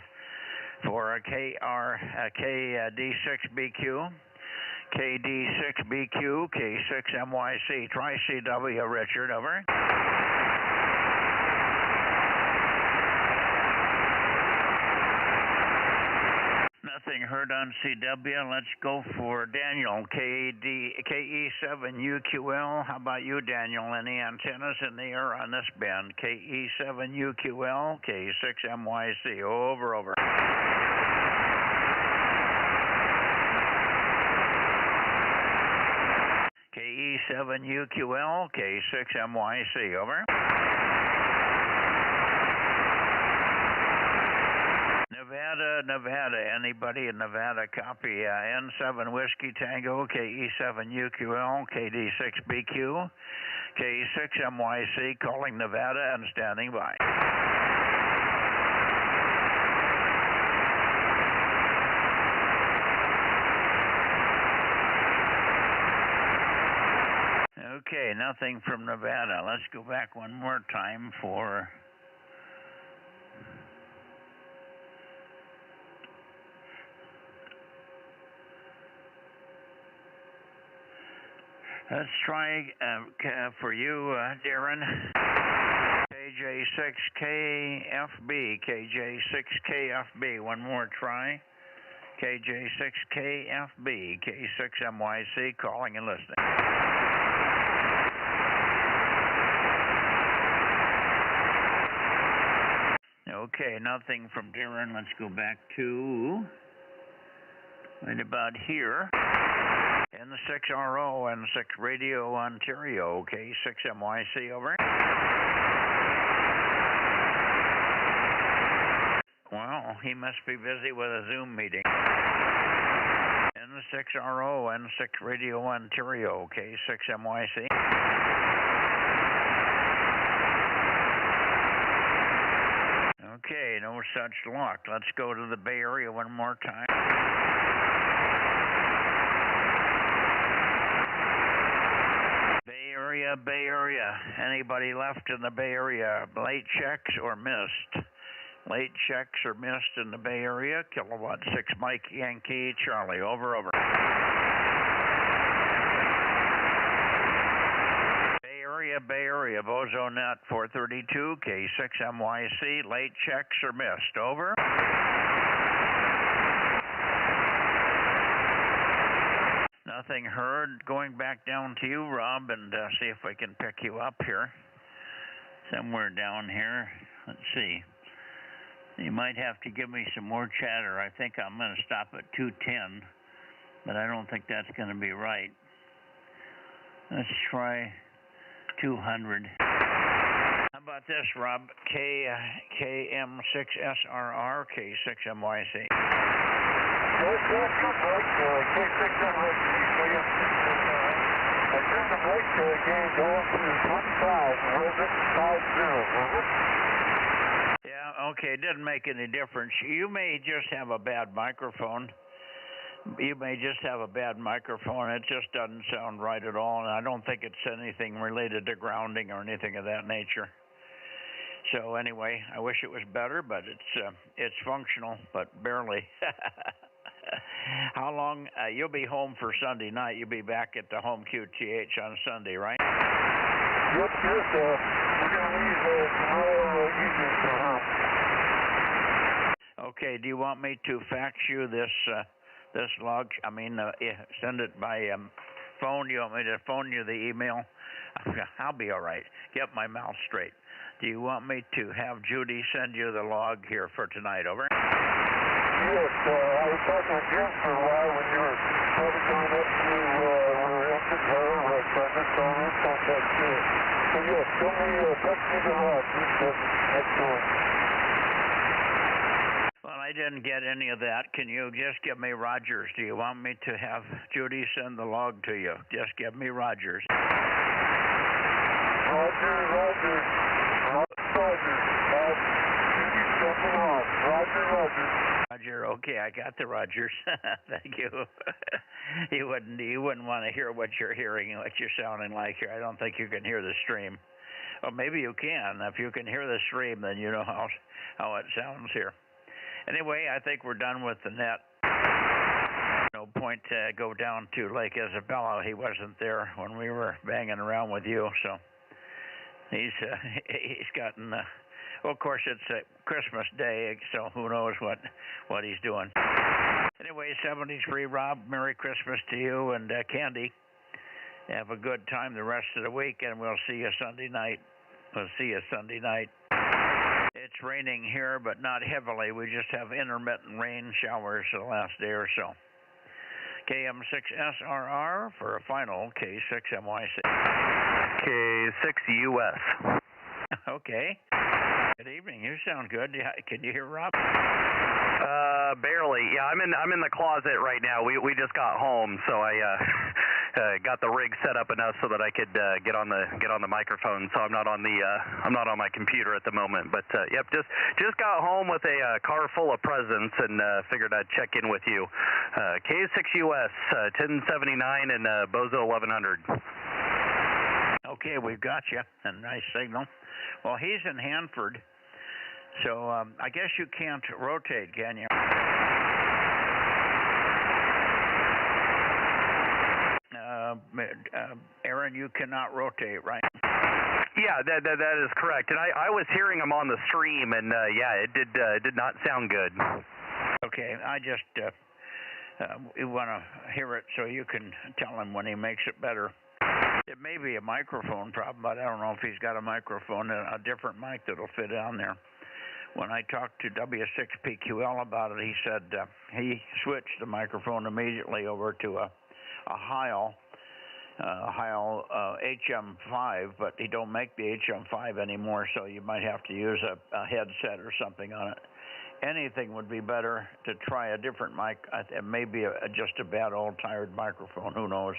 for a KD6BQ, KD6BQ, K6MYC. Try CW, Richard, over. Nothing Nothing heard on CW. Let's go for Daniel, KE7UQL. How about you, Daniel? Any antennas in the air on this band? KE7UQL, K6MYC. Over. KE7UQL, K6MYC. Over. Nevada. Anybody in Nevada? Copy. N7 Whiskey Tango, KE7UQL, KD6BQ, K6MYC, calling Nevada and standing by. Okay, nothing from Nevada. Let's go back one more time for... Let's try for you, Darren. KJ6KFB, KJ6KFB. One more try. KJ6KFB, K6MYC, calling and listening. Okay, nothing from Darren. Let's go back to right about here. N6RO, N6 Radio Ontario, K6MYC, over. Well, he must be busy with a Zoom meeting. N6RO, N6 Radio Ontario, K6MYC. Okay, no such luck. Let's go to the Bay Area one more time. Bay Area. Anybody left in the Bay Area? Late checks or missed? Late checks or missed in the Bay Area? Kilowatt 6 Mike Yankee Charlie. Over. Bay Area. Bozo Net 432 K6MYC. Late checks or missed? Over. Nothing heard. Going back down to you, Rob, and see if I can pick you up here. Somewhere down here. Let's see. You might have to give me some more chatter. I think I'm going to stop at 210, but I don't think that's going to be right. Let's try 200. How about this, Rob? KM6SRR, K6MYC. Yeah, okay, it didn't make any difference. You may just have a bad microphone. It just doesn't sound right at all, and I don't think it's anything related to grounding or anything of that nature. So anyway, I wish it was better, but it's functional, but barely. How long? You'll be home for Sunday night. You'll be back at the home QTH on Sunday, right? Yes, we're going to leave tomorrow evening for home. Okay, do you want me to fax you this log? I mean, send it by phone. You want me to phone you the email? I'll be all right. Get my mouth straight. Do you want me to have Judy send you the log here for tonight? Over. Yes, I was talking to Jim for a while when you were probably going up to Engine Hill with Mr. Root contact too. So yes, text me the log. Excellent. Well, I didn't get any of that. Can you just give me Rogers? Do you want me to have Judy send the log to you? Just give me Rogers. Roger. Roger, okay, I got the Rogers. Thank you. You wouldn't want to hear what you're hearing, what you're sounding like here. I don't think you can hear the stream. Well, maybe you can. If you can hear the stream, then you know how it sounds here. Anyway, I think we're done with the net. No point to go down to Lake Isabella. He wasn't there when we were banging around with you, so He's gotten. Well, of course, it's Christmas Day, so who knows what he's doing. Anyway, 73, Rob. Merry Christmas to you and Candy. Have a good time the rest of the week, and we'll see you Sunday night. It's raining here, but not heavily. We just have intermittent rain showers the last day or so. KM6SRR for a final K6MYC. K6US. Okay. Good evening. You sound good. Can you hear Rob? Barely. Yeah, I'm in the closet right now. We just got home, so I got the rig set up enough so that I could get on the microphone. So I'm not on my computer at the moment. But yep, just got home with a car full of presents and figured I'd check in with you. K6US 1079 and Bozo 1100. Okay, we've got you. A nice signal. Well, he's in Hanford, so I guess you can't rotate, can you? Aaron, you cannot rotate, right? Yeah, that is correct. And I was hearing him on the stream, and yeah, it did not sound good. Okay, I just we want to hear it so you can tell him when he makes it better. It may be a microphone problem, but I don't know if he's got a microphone and a different mic that'll fit on there. When I talked to W6PQL about it, he said he switched the microphone immediately over to a Heil HM5, but he don't make the HM5 anymore, so you might have to use a headset or something on it. Anything would be better to try a different mic. It may be just a bad old tired microphone. Who knows?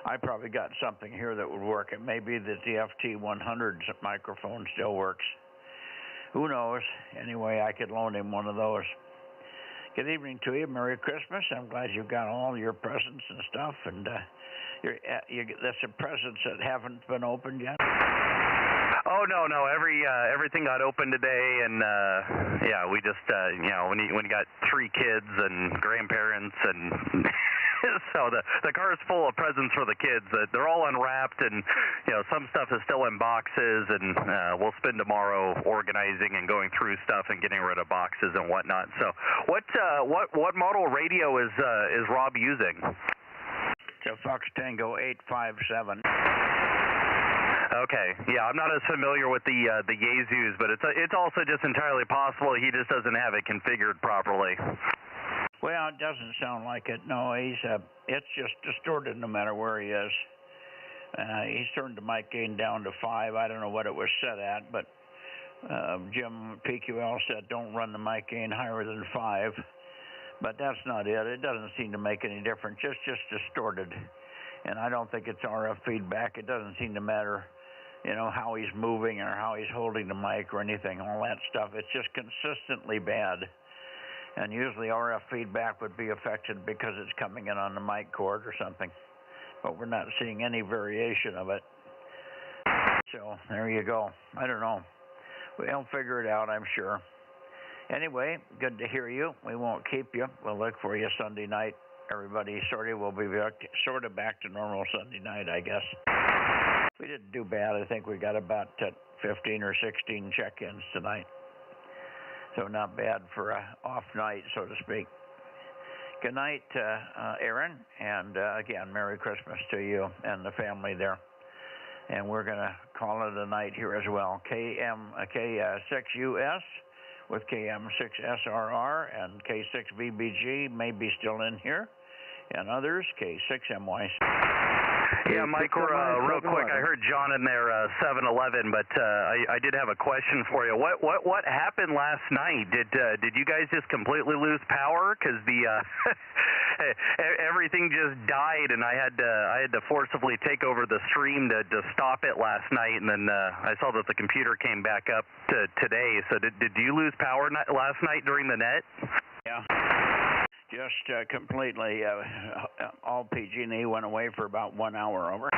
I probably got something here that would work. It may be that the FT100's microphone still works. Who knows? Anyway, I could loan him one of those. Good evening to you. Merry Christmas. I'm glad you got all your presents and stuff. And there's some presents that haven't been opened yet. Oh no, everything got opened today, and yeah, we just when you got 3 kids and grandparents and. So the car is full of presents for the kids. They're all unwrapped, and some stuff is still in boxes. And we'll spend tomorrow organizing and going through stuff and getting rid of boxes and whatnot. So what model radio is Rob using? It's a Fox Tango 857. Okay, yeah, I'm not as familiar with the Yaesus, but it's also just entirely possible he just doesn't have it configured properly. Well, it doesn't sound like it. No, it's just distorted no matter where he is. He's turned the mic gain down to 5. I don't know what it was set at, but Jim PQL said don't run the mic gain higher than 5. But that's not it. It doesn't seem to make any difference. It's just distorted. And I don't think it's RF feedback. It doesn't seem to matter, how he's moving or how he's holding the mic or anything, all that stuff. It's just consistently bad. And usually RF feedback would be affected because it's coming in on the mic cord or something. But we're not seeing any variation of it. So there you go. I don't know. We'll figure it out, I'm sure. Anyway, good to hear you. We won't keep you. We'll look for you Sunday night. Everybody will be sort of back to normal Sunday night, I guess. We didn't do bad. I think we got about 15 or 16 check-ins tonight. So not bad for an off night, so to speak. Good night, Aaron, and again, Merry Christmas to you and the family there. And we're going to call it a night here as well. K6US with KM6SRR and K6VBG may be still in here, and others, K6MYC. Yeah, Mike, real quick, I heard John in there 7-Eleven, but I did have a question for you. What happened last night? Did you guys just completely lose power? Because everything just died, and I had to forcibly take over the stream to stop it last night, and then I saw that the computer came back up today. So did you lose power last night during the net? Yeah. Just completely, all PG&E went away for about 1 hour over.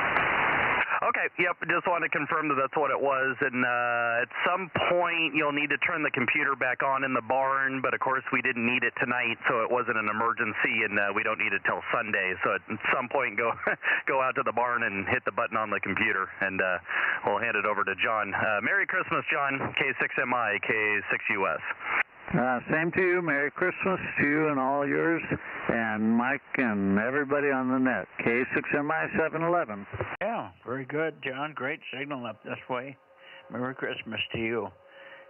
Okay, yep, just wanted to confirm that that's what it was, and at some point you'll need to turn the computer back on in the barn, but of course we didn't need it tonight, so it wasn't an emergency, and we don't need it till Sunday, so at some point go out to the barn and hit the button on the computer, and we'll hand it over to John. Merry Christmas, John, K6MI, K6US. Same to you. Merry Christmas to you and all yours, and Mike and everybody on the net. K6MI 711. Yeah, very good, John. Great signal up this way. Merry Christmas to you.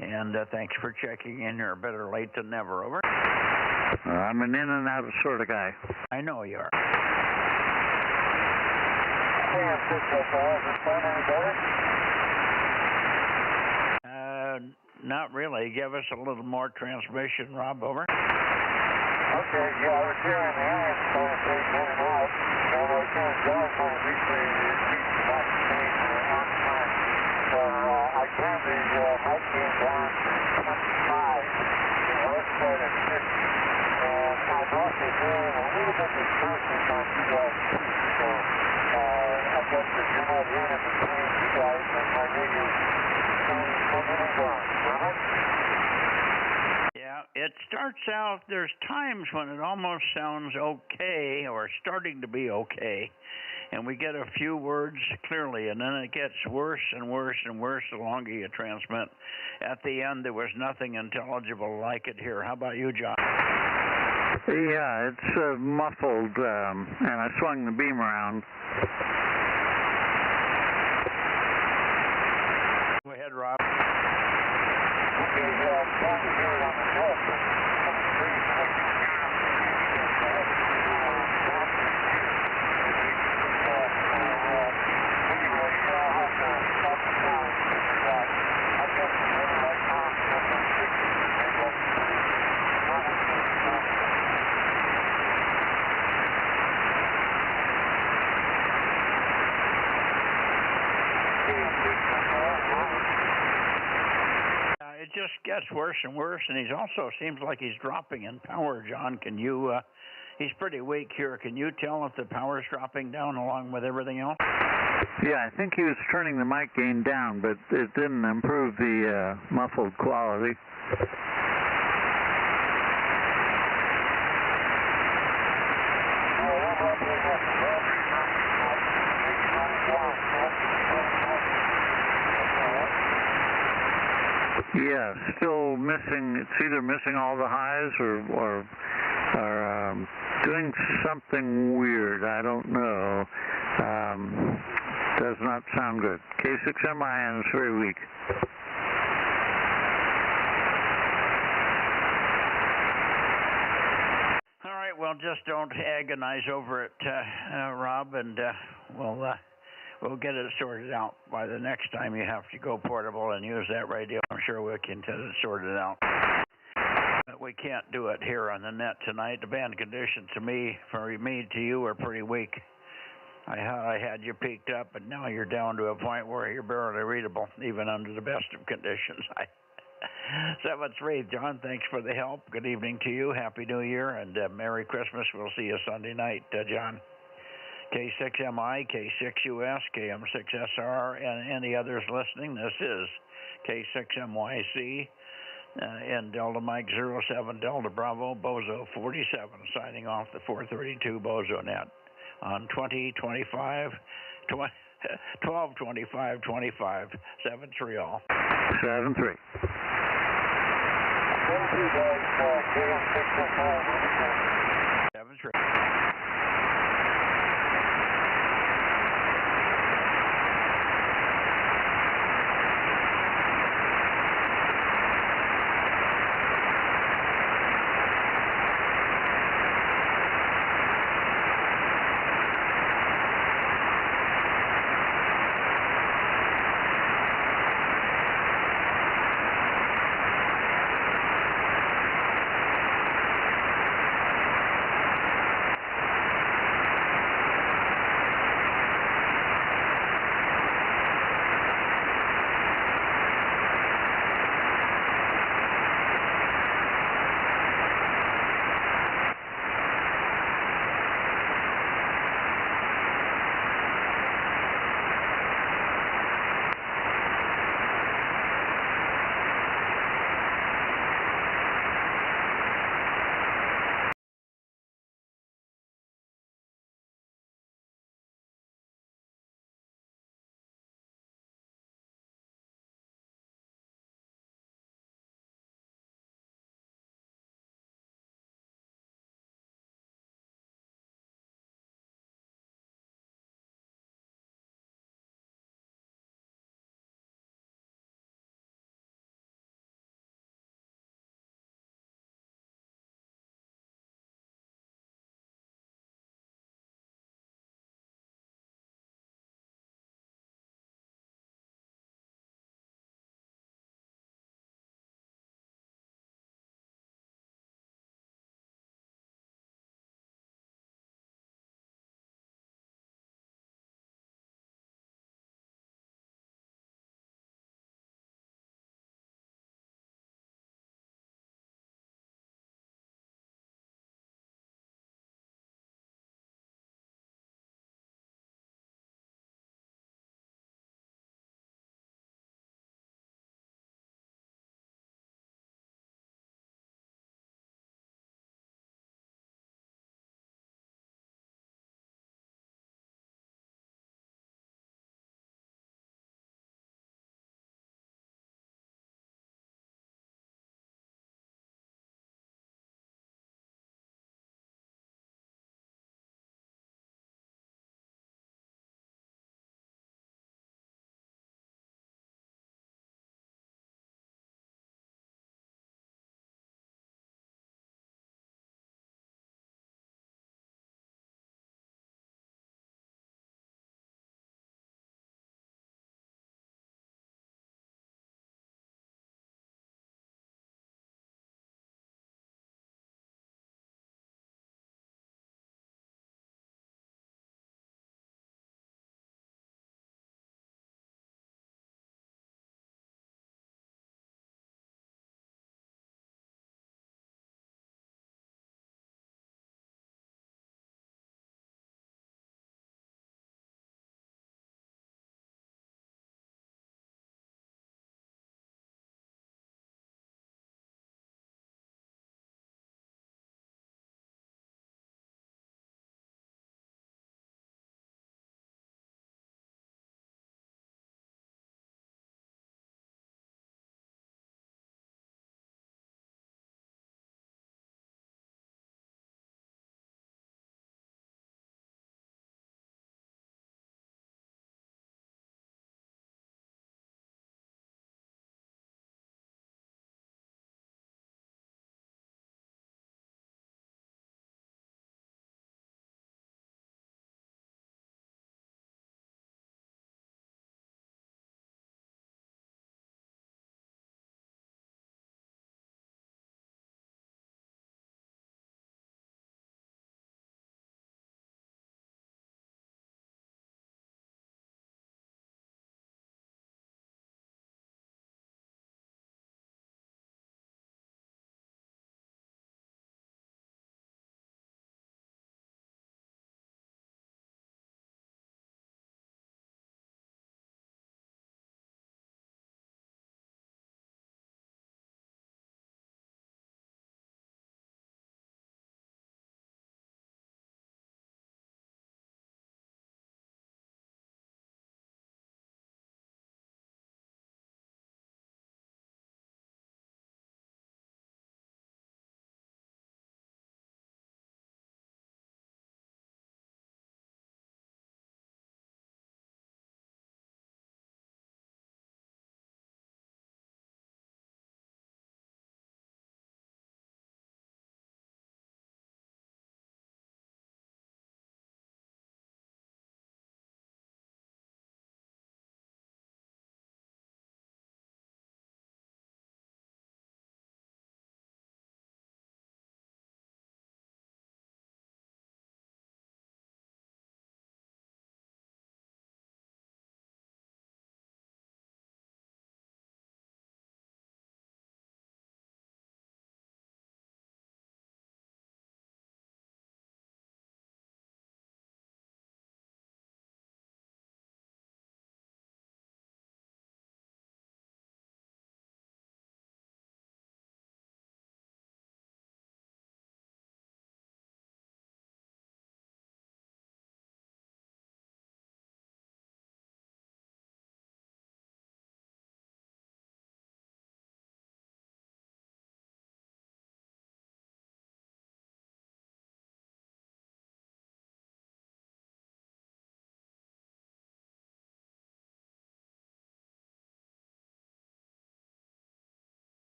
And thanks for checking in. You're better late than never. Over. I'm an in and out sort of guy. I know you are. Not really. Give us a little more transmission, Rob. Over. Okay, yeah, I was hearing the ambulance conversation in and out, and I was hearing telephone weekly about the same on time. So I turned the mic gain down to 25, the west side at 50, and I'm also hearing a little bit of distortion on you guys. So I guess if you're not hearing it between you guys, then my radio is coming and going. Yeah, it starts out, there's times when it almost sounds okay or starting to be okay, and we get a few words clearly, and then it gets worse and worse and worse the longer you transmit. At the end, there was nothing intelligible like it here. How about you, John? Yeah, it's muffled, and I swung the beam around. Go ahead, Rob. Okay, yeah, I'm trying to hear it on the north, but I'm pretty quick. Anyway, I'll have to stop the sound for that. I guess the river right now is something tricky. Maybe I can it just gets worse and worse, and he's also seems like he's dropping in power, John. Can you, he's pretty weak here. Can you tell if the power's dropping down along with everything else? Yeah, I think he was turning the mic gain down, but it didn't improve the muffled quality. Yeah, still missing. It's either missing all the highs or doing something weird. I don't know. Does not sound good. K6MI and it's very weak. All right. Well, just don't agonize over it, Rob, and we'll get it sorted out by the next time you have to go portable and use that radio. I'm sure we can get it sorted out. But we can't do it here on the net tonight. The band conditions to me, to you, are pretty weak. I had you peaked up, and now you're down to a point where you're barely readable, even under the best of conditions. 7-3, John, thanks for the help. Good evening to you. Happy New Year, and Merry Christmas. We'll see you Sunday night, John. K6MI, K6US, KM6SR, and any others listening, this is K6MYC and Delta Mike 07 Delta Bravo Bozo 47, signing off the 432 Bozo Net on 12/25/25, 7-3 all. 7-3. Thank you guys, KM6SR.